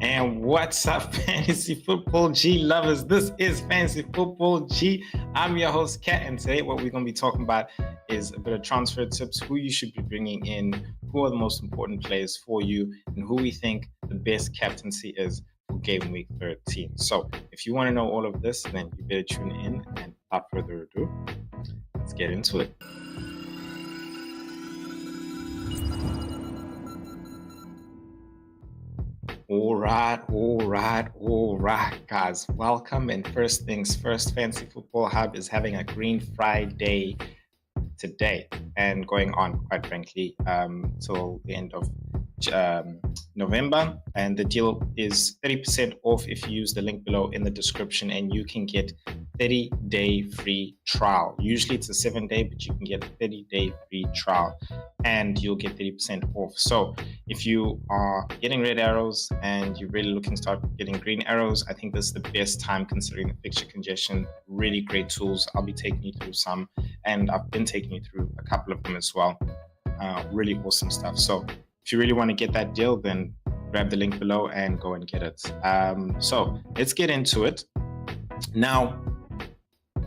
And what's up, Fantasy Football G lovers? This is Fantasy Football G. I'm your host, Kat, and today what we're going to be talking about is a bit of transfer tips, who you should be bringing in, who are the most important players for you, and who we think the best captaincy is for Game Week 13. So if you want to know all of this, then you better tune in, and without further ado, let's get into it. All right, guys. Welcome. And first things first, Fantasy Football Hub is having a Green Friday today and going on, quite frankly, till the end of November. And the deal is 30% off if you use the link below in the description, and you can get 30-day free trial. Usually it's a 7-day, but you can get a 30-day free trial and you'll get 30% off. So if you are getting red arrows and you're really looking to start getting green arrows, I think this is the best time considering the fixture congestion. Really great tools. I'll be taking you through some, and I've been taking you through a couple of them as well. Really awesome stuff. So if you really want to get that deal, then grab the link below and go and get it. So let's get into it. Now,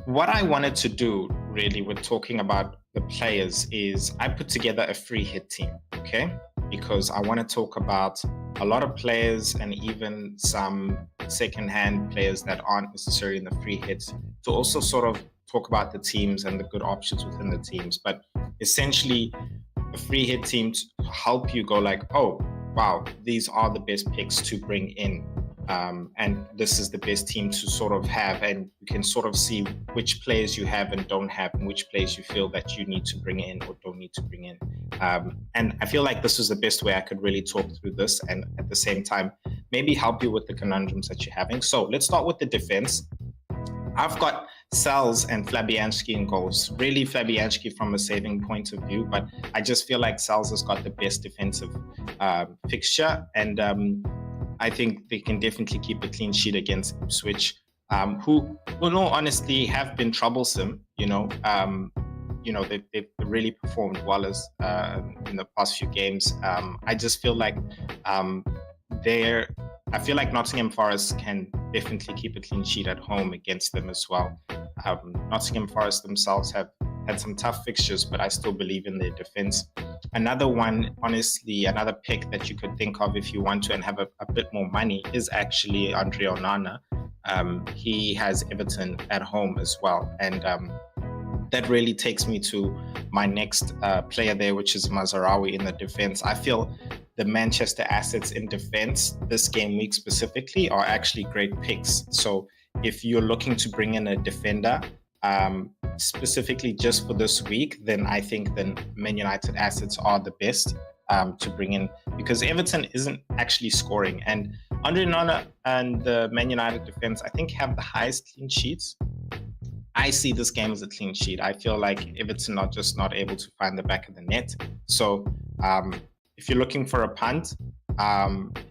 what I wanted to do really with talking about the players is I put together a free hit team, okay? Because I want to talk about a lot of players and even some second-hand players that aren't necessarily in the free hits, to also sort of talk about the teams and the good options within the teams. But essentially, a free hit team to help you go like, oh, wow, these are the best picks to bring in. And this is the best team to sort of have, and you can sort of see which players you have and don't have, and which players you feel that you need to bring in or don't need to bring in. And I feel like this is the best way I could really talk through this, and at the same time, maybe help you with the conundrums that you're having. So let's start with the defense. I've got Sals and Fabianski in goals. Really Fabianski from a saving point of view, but I just feel like Sals has got the best defensive fixture, and I think they can definitely keep a clean sheet against Ipswich, who, no, honestly, have been troublesome. They've really performed well as in the past few games. I just feel like I feel like Nottingham Forest can definitely keep a clean sheet at home against them as well. Nottingham Forest themselves have had some tough fixtures, but I still believe in their defense. Another one, honestly, another pick that you could think of if you want to and have a bit more money is actually Andre Onana. He has Everton at home as well. And that really takes me to my next player there, which is Mazraoui in the defense. I feel the Manchester assets in defense this game week specifically are actually great picks. So if you're looking to bring in a defender, specifically just for this week, then I think the Man United assets are the best to bring in, because Everton isn't actually scoring, and Andre Onana and the Man United defense, I think, have the highest clean sheets. I see this game as a clean sheet. I feel like Everton are just not able to find the back of the net. So if you're looking for a punt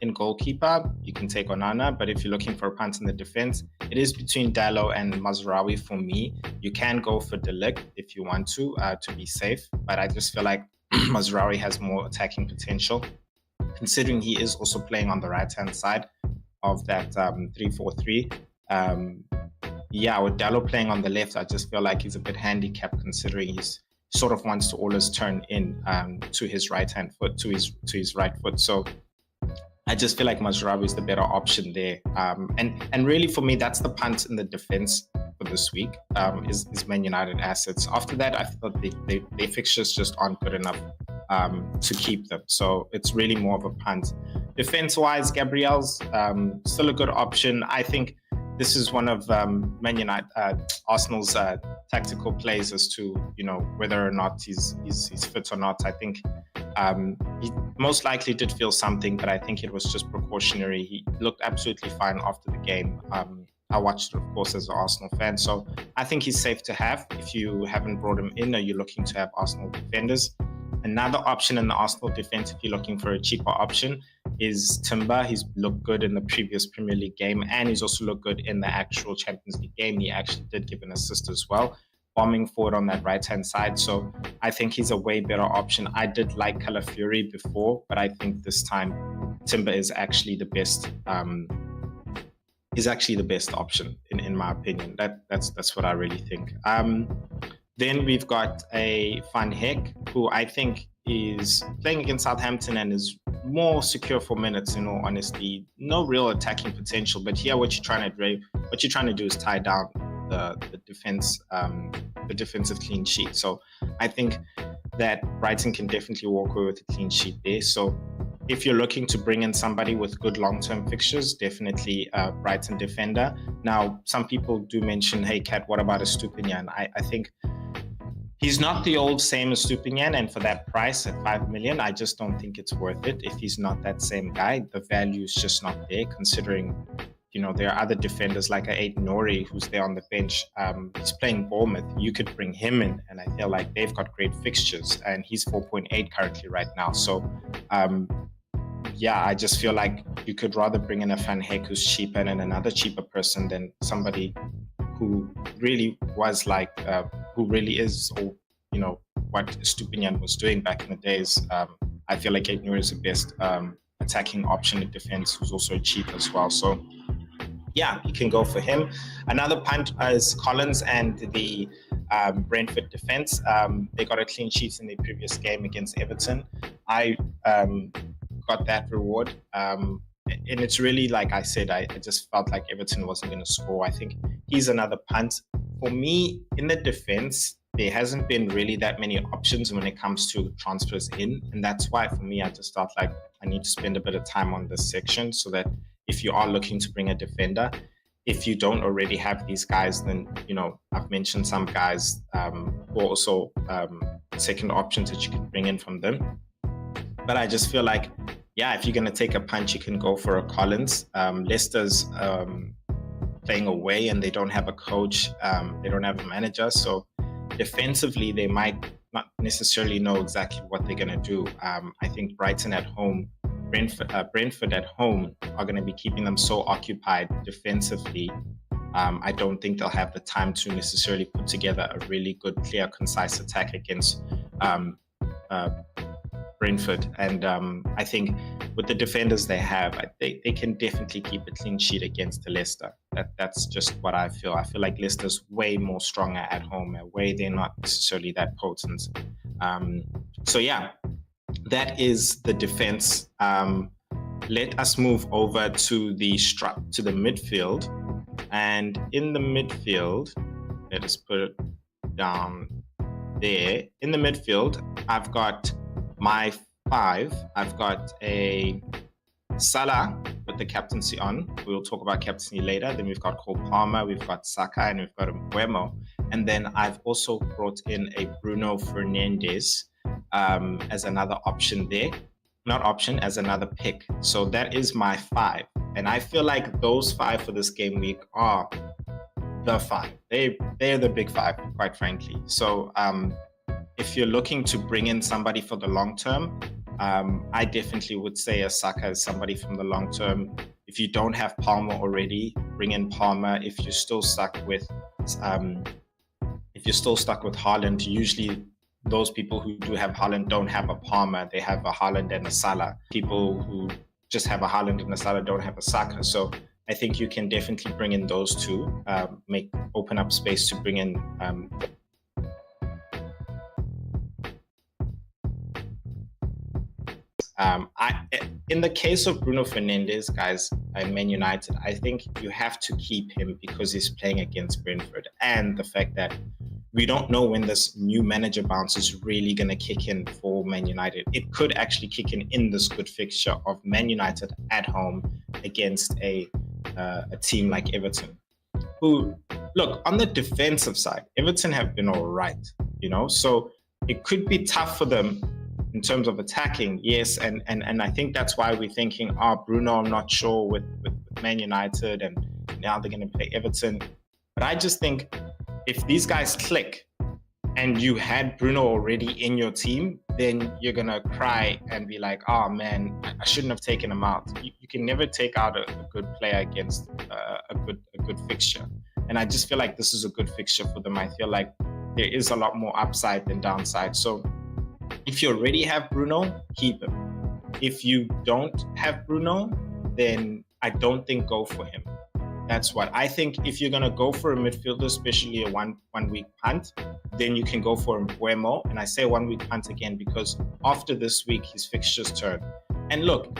in goalkeeper, you can take Onana. But if you're looking for a punt in the defense, it is between Dalot and Mazraoui for me. You can go for De Ligt if you want to be safe. But I just feel like Mazraoui has more attacking potential, considering he is also playing on the right-hand side of that 3-4-3. With Dalot playing on the left, I just feel like he's a bit handicapped, considering he's sort of wants to always turn in to his right-hand foot, to his right foot. So I just feel like Mazraoui is the better option there. And really for me, that's the punt in the defense for this week, is Man United assets. After that, I thought their fixtures just aren't good enough to keep them. So it's really more of a punt. Defense-wise, Gabriel's still a good option. I think this is one of Man United, Arsenal's tactical plays as to whether or not he's fit or not. I think he most likely did feel something, but I think it was just precautionary. He looked absolutely fine after the game. I watched it, of course, as an Arsenal fan, so I think he's safe to have if you haven't brought him in or you're looking to have Arsenal defenders. Another option in the Arsenal defense, if you're looking for a cheaper option, is Timber. He's looked good in the previous Premier League game, and he's also looked good in the actual Champions League game. He actually did give an assist as well, bombing forward on that right-hand side. So I think he's a way better option. I did like Calafiori before, but I think this time Timber is actually the best. Is actually the best option in my opinion. That's what I really think. Then we've got a Van Heck, who I think is playing against Southampton and is more secure for minutes. In all honesty, no real attacking potential. But here, what you're trying to do is tie down the defense, the defensive clean sheet. So I think that Brighton can definitely walk away with a clean sheet there. So if you're looking to bring in somebody with good long-term fixtures, definitely a Brighton defender. Now, some people do mention, hey, Kat, what about a Stupinian? I think he's not the old same as Stupinian, and for that price at 5 million, I just don't think it's worth it. If he's not that same guy, the value is just not there, considering, you know, there are other defenders like Aiden Nori, who's there on the bench. He's playing Bournemouth. You could bring him in, and I feel like they've got great fixtures, and he's 4.8 currently right now. So, yeah, I just feel like you could rather bring in a Van Heck who's cheaper and another cheaper person than somebody who really was like, who really is, or, you know, what Stupinian was doing back in the days. I feel like Aiden is the best attacking option in defense, who's also cheap as well. So, yeah, you can go for him. Another punt is Collins and the Brentford defense. They got a clean sheet in their previous game against Everton. I got that reward. And it's really, like I said, I just felt like Everton wasn't going to score. I think he's another punt. For me, in the defense, there hasn't been really that many options when it comes to transfers in. And that's why, for me, I just felt like I need to spend a bit of time on this section, so that if you are looking to bring a defender, if you don't already have these guys, then, you know, I've mentioned some guys who are also second options that you can bring in from them. But I just feel like, yeah, if you're going to take a punch, you can go for a Collins. Leicester's playing away and they don't have a coach. They don't have a manager. So defensively, they might not necessarily know exactly what they're going to do. I think Brighton at home, Brentford at home are going to be keeping them so occupied defensively. I don't think they'll have the time to necessarily put together a really good, clear, concise attack against Brentford. And I think with the defenders they have, they can definitely keep a clean sheet against Leicester. That's just what I feel. I feel like Leicester's way more stronger at home, they're not necessarily that potent. So yeah, that is the defense. Let us move over to the midfield. And in the midfield, let us put it down there. In the midfield, I've got my 5. I've got a Salah with the captaincy on. We'll talk about captaincy later. Then we've got Cole Palmer, we've got Saka, and we've got Mbeumo. And then I've also brought in a Bruno Fernandes as another option there. Not option, as another pick. So that is my 5. And I feel like those 5 for this game week are the 5. They're the big 5, quite frankly. So if you're looking to bring in somebody for the long term, I definitely would say a Saka is somebody from the long term. If you don't have Palmer already, bring in Palmer. If you're still stuck with Haaland, usually those people who do have Haaland don't have a Palmer. They have a Haaland and a Salah. People who just have a Haaland and a Salah don't have a Saka. So I think you can definitely bring in those two, open up space to bring in in the case of Bruno Fernandes, guys, and Man United, I think you have to keep him because he's playing against Brentford, and the fact that we don't know when this new manager bounce is really going to kick in for Man United. It could actually kick in this good fixture of Man United at home against a team like Everton, who, look, on the defensive side, Everton have been all right, so it could be tough for them in terms of attacking, yes, and I think that's why we're thinking, Bruno, I'm not sure with Man United, and now they're going to play Everton. But I just think if these guys click and you had Bruno already in your team, then you're going to cry and be like, oh man, I shouldn't have taken him out. You can never take out a good player against a good fixture. And I just feel like this is a good fixture for them. I feel like there is a lot more upside than downside. So if you already have Bruno, keep him. If you don't have Bruno, then I don't think go for him. That's what I think. If you're gonna go for a midfielder, especially a one week punt, then you can go for Mbeumo. And I say 1 week punt again because after this week his fixtures turn. And look,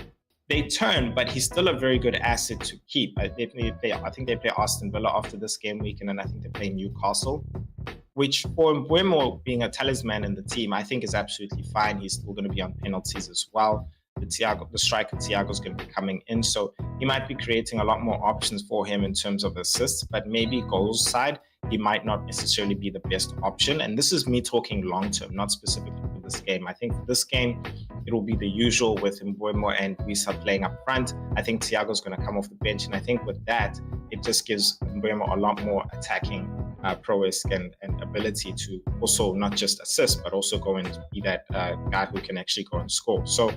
they turn, but he's still a very good asset to keep. I think they play Aston Villa after this game week, and then I think they play Newcastle, which for Mbeumo being a talisman in the team, I think is absolutely fine. He's still going to be on penalties as well. The striker Thiago is going to be coming in, so he might be creating a lot more options for him in terms of assists, but maybe goals side, he might not necessarily be the best option. And this is me talking long term, not specifically for this game. I think for this game, it will be the usual with Mbeumo and Wissa playing up front. I think Thiago is going to come off the bench, and I think with that, it just gives Mbeumo a lot more attacking prowess and ability to also not just assist, but also go and be that guy who can actually go and score. So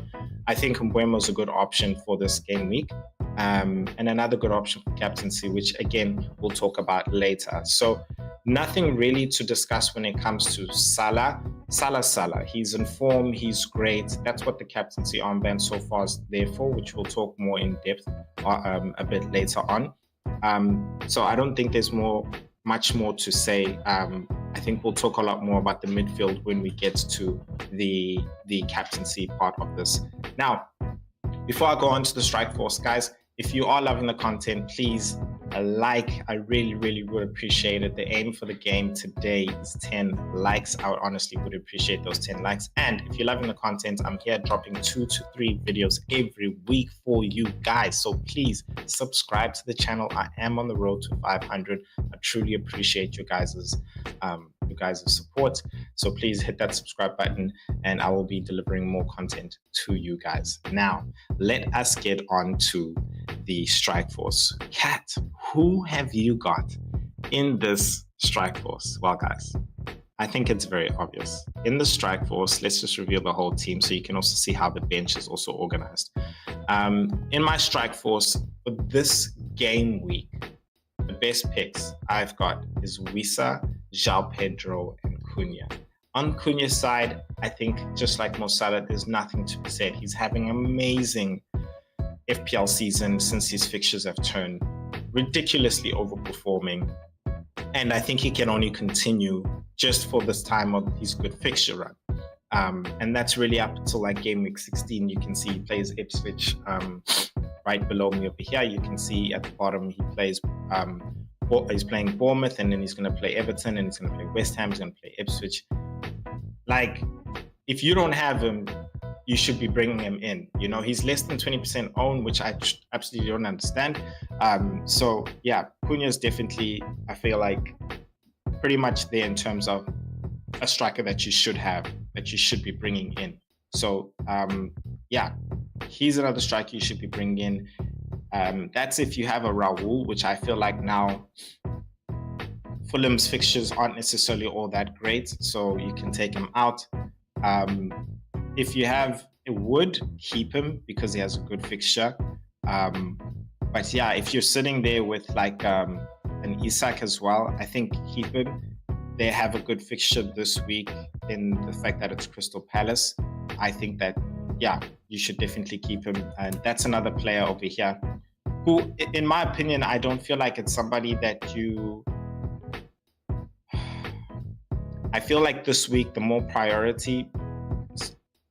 I think Mbeumo is a good option for this game week. And another good option for captaincy, which again, we'll talk about later. So nothing really to discuss when it comes to Salah. Salah. He's in form. He's great. That's what the captaincy armband so far is there for, which we'll talk more in depth a bit later on. So I don't think there's much more to say. I think we'll talk a lot more about the midfield when we get to the captaincy part of this. Now, before I go on to the strike force, guys, if you are loving the content, please I really would appreciate it. The aim for the game today is 10 likes. I honestly would appreciate those 10 likes. And if you're loving the content, I'm here dropping 2 to 3 videos every week for you guys. So please subscribe to the channel. I am on the road to 500. I truly appreciate you guys' support. So please hit that subscribe button and I will be delivering more content to you guys. Now, let us get on to the strike force. Kat, who have you got in this strike force? Well, guys, I think it's very obvious. In the strike force, let's just reveal the whole team so you can also see how the bench is also organized. In my strike force for this game week, the best picks I've got is Wissa, João Pedro, and Cunha. On Cunha's side, I think just like Mo Salah, there's nothing to be said. He's having amazing FPL season since his fixtures have turned, ridiculously overperforming. And I think he can only continue just for this time of his good fixture run. And that's really up until like game week 16. You can see he plays Ipswich right below me over here. You can see at the bottom he plays he's playing Bournemouth, and then he's going to play Everton, and he's going to play West Ham, he's going to play Ipswich. Like, if you don't have him, you should be bringing him in. You know, he's less than 20% owned, which I absolutely don't understand. So yeah, Cunha is definitely, I feel like, pretty much there in terms of a striker that you should have, that you should be bringing in. So yeah, he's another striker you should be bringing in. That's if you have a Raul, which I feel like now Fulham's fixtures aren't necessarily all that great, so you can take him out. If you have a Wood, keep him because he has a good fixture. But yeah, if you're sitting there with like an Isak as well, I think keep him. They have a good fixture this week in the fact that it's Crystal Palace. I think that, yeah, you should definitely keep him. And that's another player over here who, in my opinion, I don't feel like it's somebody that you... I feel like this week, the more priority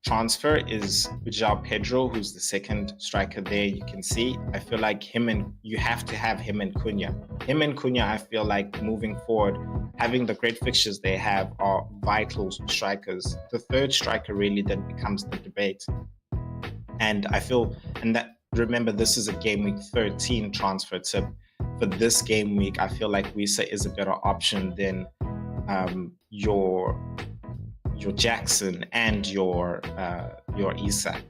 transfer is João Pedro, who's the second striker there. You can see, I feel like you have to have him and Cunha. Him and Cunha, I feel like moving forward, having the great fixtures they have are vital strikers. The third striker really then becomes the debate. And I feel, remember, this is a game week 13 transfer tip. For this game week, I feel like Wissa is a better option than your Jackson and your Isak.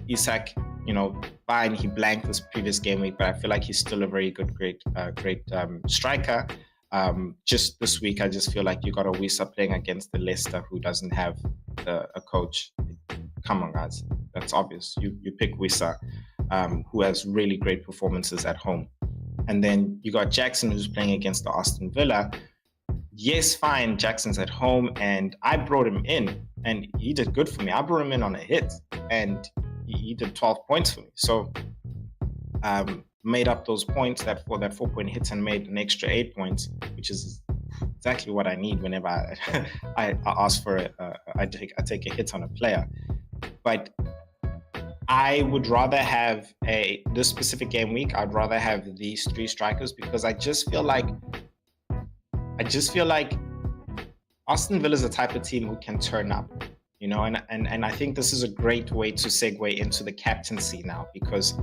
Isak, you know, fine, he blanked this previous game week, but I feel like he's still a very good, great striker. Just this week, I just feel like you got a Wissa playing against the Leicester who doesn't have a coach. Come on, guys, that's obvious. You pick Wissa, who has really great performances at home. And then you got Jackson, who's playing against the Aston Villa, yes, fine, Jackson's at home, and I brought him in, and he did good for me. I brought him in on a hit, and he did 12 points for me. So made up those points that 4-point hit and made an extra 8 points, which is exactly what I need whenever I ask for I take a hit on a player. But I would rather have this specific game week. I'd rather have these 3 strikers because I just feel like Aston Villa is the type of team who can turn up, you know, and I think this is a great way to segue into the captaincy now, because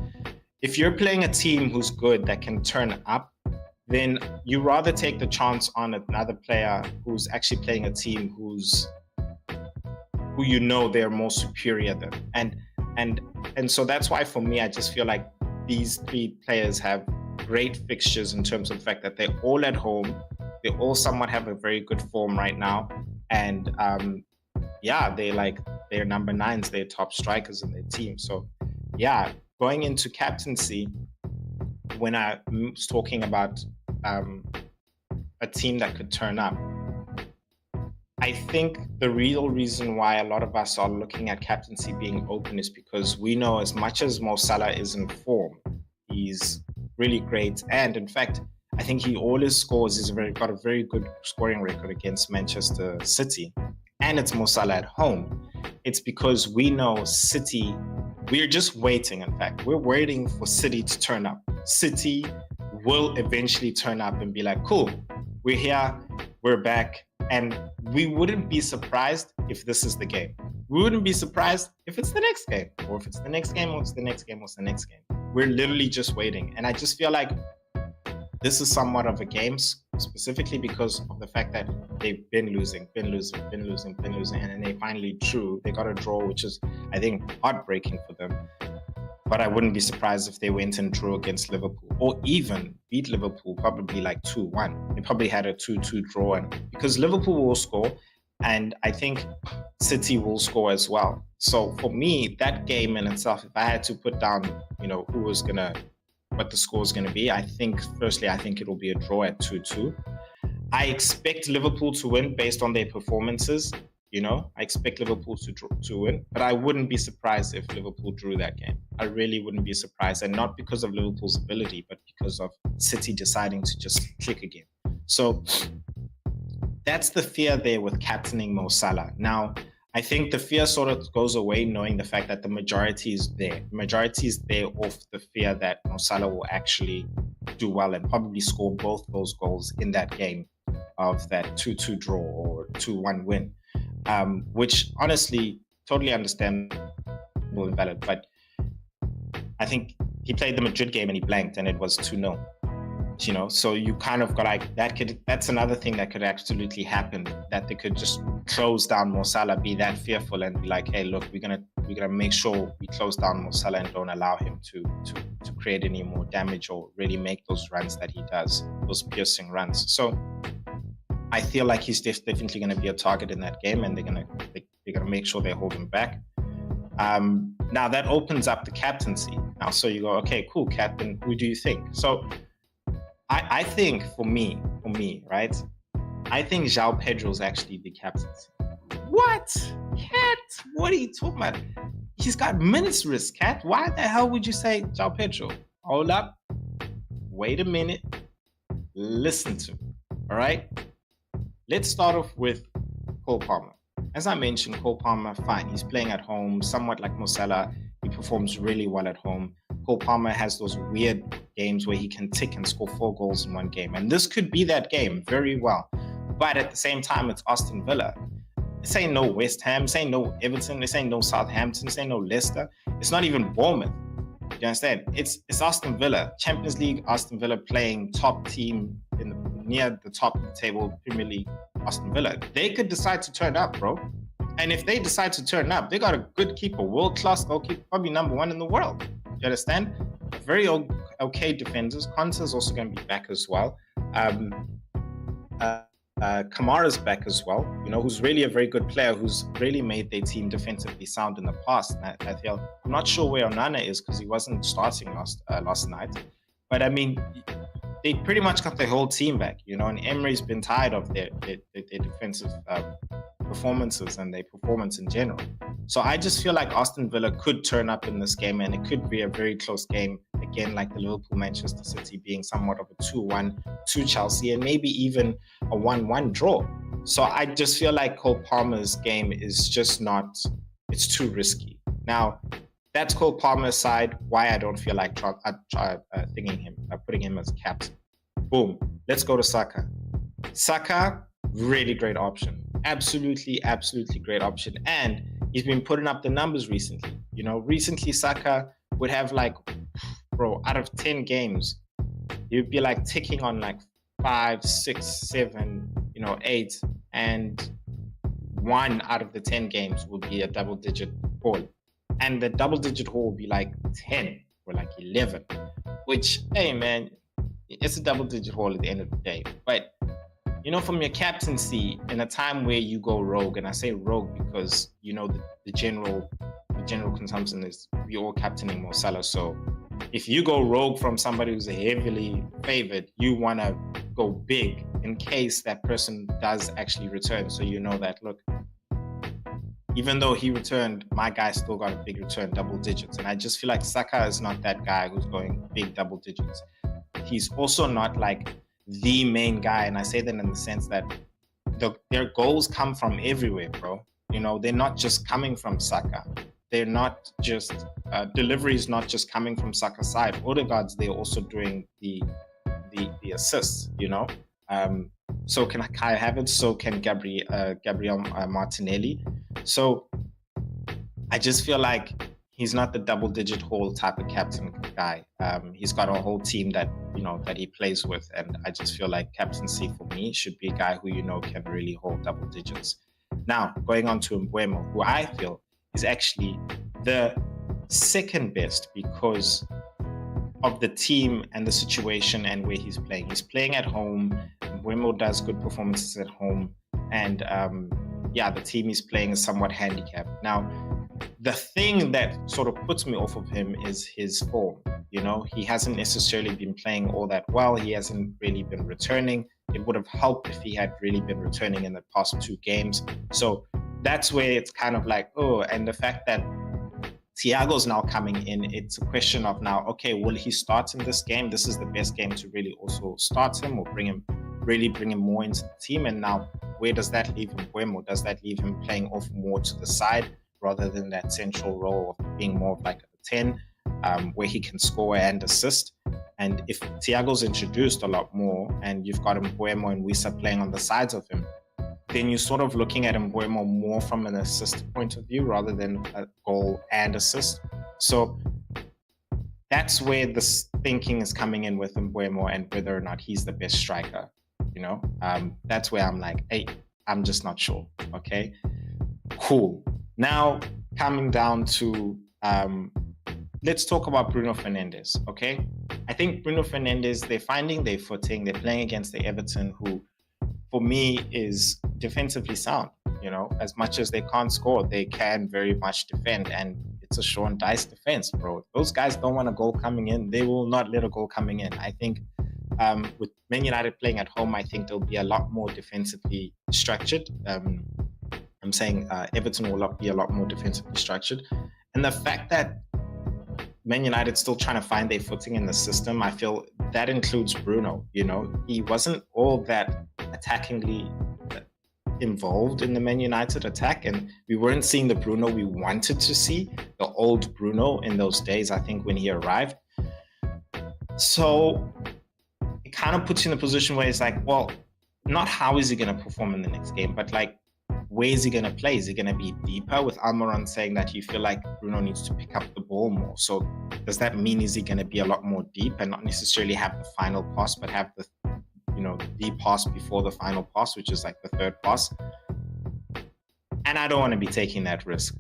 if you're playing a team who's good that can turn up, then you rather take the chance on another player who's actually playing a team who you know they're more superior than. And so that's why for me, I just feel like these 3 players have great fixtures in terms of the fact that they're all at home. They all somewhat have a very good form right now. And yeah, they're number 9s, they're top strikers in their team. So yeah, going into captaincy, when I was talking about a team that could turn up, I think the real reason why a lot of us are looking at captaincy being open is because we know as much as Mo Salah is in form, he's really great. And in fact, I think he always scores. He's got a very good scoring record against Manchester City. And it's Mo Salah at home. It's because we know City, we're just waiting, in fact. We're waiting for City to turn up. City will eventually turn up and be like, cool, we're here, we're back. And we wouldn't be surprised if this is the game. We wouldn't be surprised if it's the next game, or if it's the next game, or it's the next game, or it's the next game. We're literally just waiting. And I just feel like this is somewhat of a game, specifically because of the fact that they've been losing, and then they finally drew. They got a draw, which is, I think, heartbreaking for them. But I wouldn't be surprised if they went and drew against Liverpool, or even beat Liverpool, probably like 2-1. They probably had a 2-2 draw, and because Liverpool will score, and I think City will score as well. So for me, that game in itself, if I had to put down, you know, what the score is going to be, I think it will be a draw at 2-2. I expect Liverpool to win based on their performances. You know, I expect Liverpool to win, but I wouldn't be surprised if Liverpool drew that game. I really wouldn't be surprised, and not because of Liverpool's ability, but because of City deciding to just click again. So that's the fear there with captaining Mo Salah. Now, I think the fear sort of goes away knowing the fact that the majority is there. The majority is there off the fear that Mo Salah will actually do well and probably score both those goals in that game of that 2-2 draw or 2-1 win. Which honestly, totally understandable and valid, but I think he played the Madrid game and he blanked and it was 2-0. You know, so you kind of got like that's another thing that could absolutely happen, that they could just close down Mo Salah, be that fearful and be like, hey, look, we're gonna make sure we close down Mo Salah and don't allow him to create any more damage or really make those runs that he does, those piercing runs. So I feel like he's definitely going to be a target in that game, and they're going to make sure they hold him back. Now that opens up the captaincy. Now, so you go, okay, cool, captain. Who do you think? So I think for me, right? I think João Pedro is actually the captaincy. What? Cat? What are you talking about? He's got minutes risk, Cat. Why the hell would you say João Pedro? Hold up. Wait a minute. Listen to me. All right? Let's start off with Cole Palmer. As I mentioned, Cole Palmer, fine. He's playing at home, somewhat like Mo Salah. He performs really well at home. Cole Palmer has those weird games where he can tick and score 4 goals in one game. And this could be that game very well. But at the same time, it's Aston Villa. This ain't no West Ham. This ain't no Everton. This ain't no Southampton. This ain't no Leicester. It's not even Bournemouth. You understand? It's Aston Villa. Champions League, Aston Villa playing top team near the top of the table, Premier League, Aston Villa. They could decide to turn up, bro. And if they decide to turn up, they got a good keeper, world-class goalkeeper, probably number 1 in the world. You understand? Very okay defenders. Konsa's also going to be back as well. Kamara's back as well, you know, who's really a very good player, who's really made their team defensively sound in the past. And I feel, I'm not sure where Onana is because he wasn't starting last night. But I mean, they pretty much got their whole team back, and Emery's been tired of their defensive performances and their performance in general. So I just feel like Aston Villa could turn up in this game, and it could be a very close game, again, like the Liverpool-Manchester City being somewhat of a 2-1 to Chelsea, and maybe even a 1-1 draw. So I just feel like Cole Palmer's game is just not, it's too risky. Now, that's Cole Palmer aside, why I don't feel like putting him as captain. Boom. Let's go to Saka. Saka, really great option. Absolutely great option. And he's been putting up the numbers recently. Recently Saka would have out of 10 games, he would be ticking on 5, 6, 7, 8, and 1 out of the 10 games would be a double-digit haul. And the double-digit haul will be 10 or 11, which, hey man, it's a double-digit haul at the end of the day. But from your captaincy, in a time where you go rogue, and I say rogue because the general consumption is we're all captaining Mo Salah. So if you go rogue from somebody who's heavily favored, you want to go big in case that person does actually return. So that, look, even though he returned, my guy still got a big return, double digits. And I just feel like Saka is not that guy who's going big double digits. He's also not the main guy. And I say that in the sense that their goals come from everywhere, bro. They're not just coming from Saka. They're not just, delivery is not just coming from Saka's side. Odegaard's, they're also doing the assists, So can Kai Havertz, so can Gabriel Martinelli. So I just feel like he's not the double-digit haul type of captain guy. He's got a whole team that that he plays with, and I just feel like captaincy for me should be a guy who can really hold double digits. Now, going on to Mbeumo, who I feel is actually the second best because of the team and the situation and where he's playing. He's playing at home. Mbeumo does good performances at home, and the team he's playing is somewhat handicapped. Now, the thing that sort of puts me off of him is his form. He hasn't necessarily been playing all that well. He hasn't really been returning. It would have helped if he had really been returning in the past 2 games. So that's where it's kind of and the fact that Thiago's now coming in, it's a question of now, okay, will he start in this game? This is the best game to really also start him or bring him more into the team. And now, where does that leave Mbeumo? Does that leave him playing off more to the side rather than that central role of being more of a 10, where he can score and assist? And if Thiago's introduced a lot more and you've got Mbeumo and Wissa playing on the sides of him, then you're sort of looking at Mbeumo more from an assist point of view rather than a goal and assist. So that's where this thinking is coming in with Mbeumo and whether or not he's the best striker. That's where I'm hey, I'm just not sure. Okay, cool. Now coming down to let's talk about Bruno Fernandes. Okay, I think Bruno Fernandes, they're finding their footing. They're playing against the Everton, who for me is defensively sound. As much as they can't score, they can very much defend, and it's a Sean Dice defense, bro. Those guys don't want a goal coming in. They will not let a goal coming in. I think with Man United playing at home, I think they'll be a lot more defensively structured. I'm saying Everton will be a lot more defensively structured. And the fact that Man United's still trying to find their footing in the system, I feel that includes Bruno. He wasn't all that attackingly involved in the Man United attack, and we weren't seeing the Bruno we wanted to see, the old Bruno in those days, I think, when he arrived. So it kind of puts you in a position where it's well, not how is he going to perform in the next game, but where is he going to play? Is he going to be deeper? With Almiron saying that you feel like Bruno needs to pick up the ball more. So does that mean is he going to be a lot more deep and not necessarily have the final pass, but have the the pass before the final pass, which is the third pass? And I don't want to be taking that risk,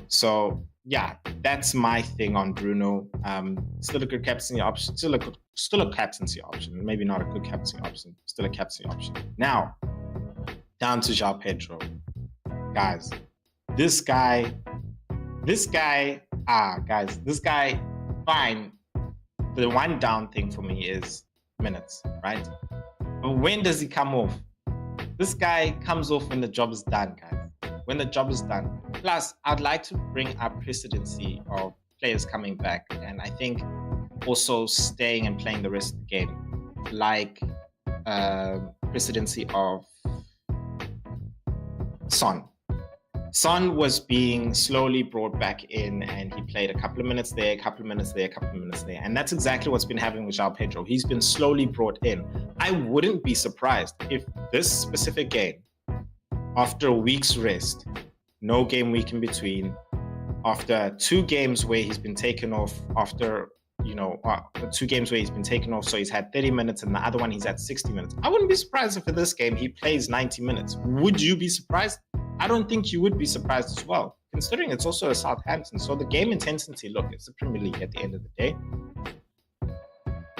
So yeah, that's my thing on Bruno. Still a good captaincy option. Still a captaincy option. Maybe not a good captaincy option. Still a captaincy option. Now, down to João Pedro. Guys, this guy, fine. The one down thing for me is minutes, right? But when does he come off? This guy comes off when the job is done, guys. When the job is done. Plus, I'd like to bring up precedency of players coming back, and I think also staying and playing the rest of the game, like precedency of Son. Son was being slowly brought back in, and he played a couple of minutes there, a couple of minutes there, a couple of minutes there. And that's exactly what's been happening with João Pedro. He's been slowly brought in. I wouldn't be surprised if this specific game, after a week's rest, no game week in between, after 2 games where he's been taken off, after 2 games where he's been taken off, so he's had 30 minutes and the other one he's had 60 minutes. I wouldn't be surprised if for this game he plays 90 minutes. Would you be surprised? I don't think you would be surprised as well, considering it's also a Southampton. So the game intensity, look, it's the Premier League at the end of the day.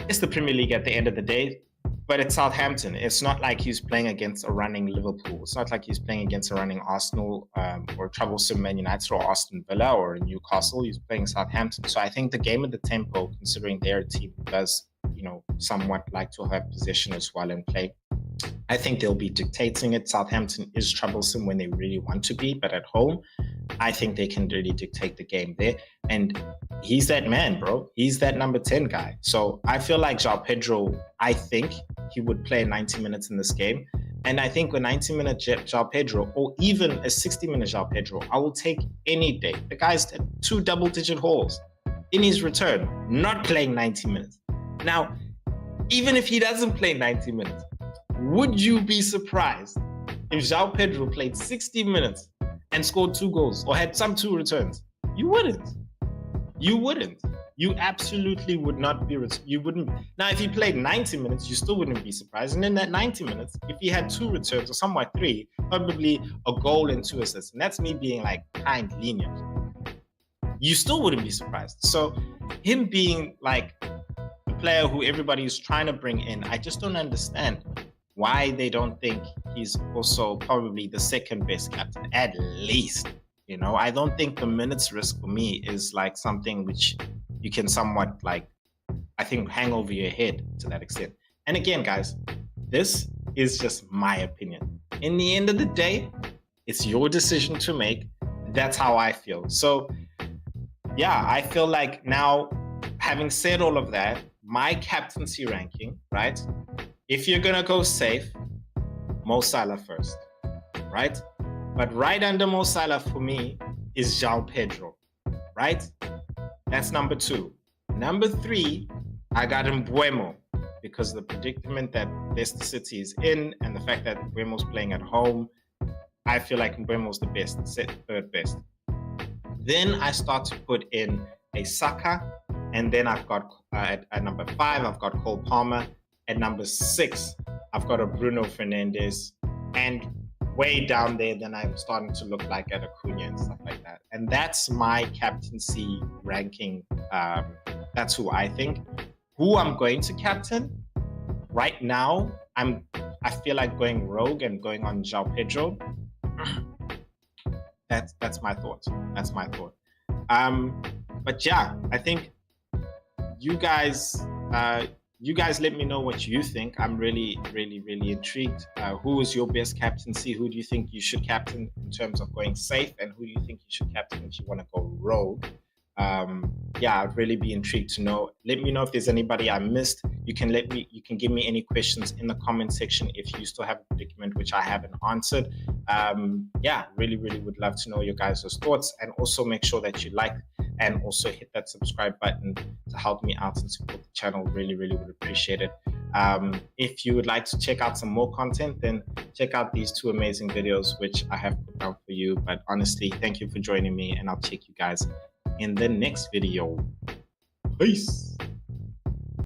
It's the Premier League at the end of the day, but it's Southampton. It's not like he's playing against a running Liverpool. It's not like he's playing against a running Arsenal or troublesome Man United or Aston Villa or Newcastle. He's playing Southampton. So I think the game of the tempo, considering they're a team who does, somewhat like to have possession as well and play, I think they'll be dictating it. Southampton is troublesome when they really want to be, but at home, I think they can really dictate the game there. And he's that man, bro. He's that number 10 guy. So I feel like João Pedro, I think he would play 90 minutes in this game. And I think a 90-minute João Pedro, or even a 60-minute João Pedro, I will take any day. The guy's 2 double-digit hauls in his return, not playing 90 minutes. Now, even if he doesn't play 90 minutes, would you be surprised if João Pedro played 60 minutes and scored 2 goals or had some 2 returns? You wouldn't. You wouldn't. You absolutely would not be. You wouldn't. Now, if he played 90 minutes, you still wouldn't be surprised. And in that 90 minutes, if he had 2 returns or somewhat 3, probably a goal and 2 assists, and that's me being like kind lenient, you still wouldn't be surprised. So him being like the player who everybody is trying to bring in, I just don't understand why they don't think he's also probably the second best captain, at least. I don't think the minutes risk for me is like something which you can somewhat like, I think, hang over your head to that extent. And again, guys, this is just my opinion. In the end of the day, it's your decision to make. That's how I feel. So yeah, I feel like now, having said all of that, my captaincy ranking, right? If you're going to go safe, Mo Salah first, right? But right under Mo Salah for me is João Pedro, right? That's number 2. Number 3, I got Mbeumo, because of the predicament that Leicester City is in and the fact that Mbeumo's playing at home. I feel like Mbeumo's the best, 3rd best. Then I start to put in a Saka, and then I've got at number 5, I've got Cole Palmer. At number 6, I've got a Bruno Fernandes, and way down there, then I'm starting to look like at Acuna and stuff like that. And that's my captaincy ranking. That's who I think. Who I'm going to captain right now, I feel like going rogue and going on João Pedro. That's my thought. That's my thought. But yeah, I think you guys let me know what you think. I'm really, really, really intrigued. Who is your best captaincy? Who do you think you should captain in terms of going safe? And who do you think you should captain if you want to go rogue? Yeah, I'd really be intrigued to know. Let me know if there's anybody I missed. You can give me any questions in the comment section if you still have a predicament which I haven't answered. Yeah, really, really would love to know your guys' thoughts, and also make sure that you like and also hit that subscribe button to help me out and support the channel. Really, really would appreciate it. If you would like to check out some more content, then check out these 2 amazing videos which I have put out for you. But honestly, thank you for joining me, and I'll check you guys in the next video. Peace.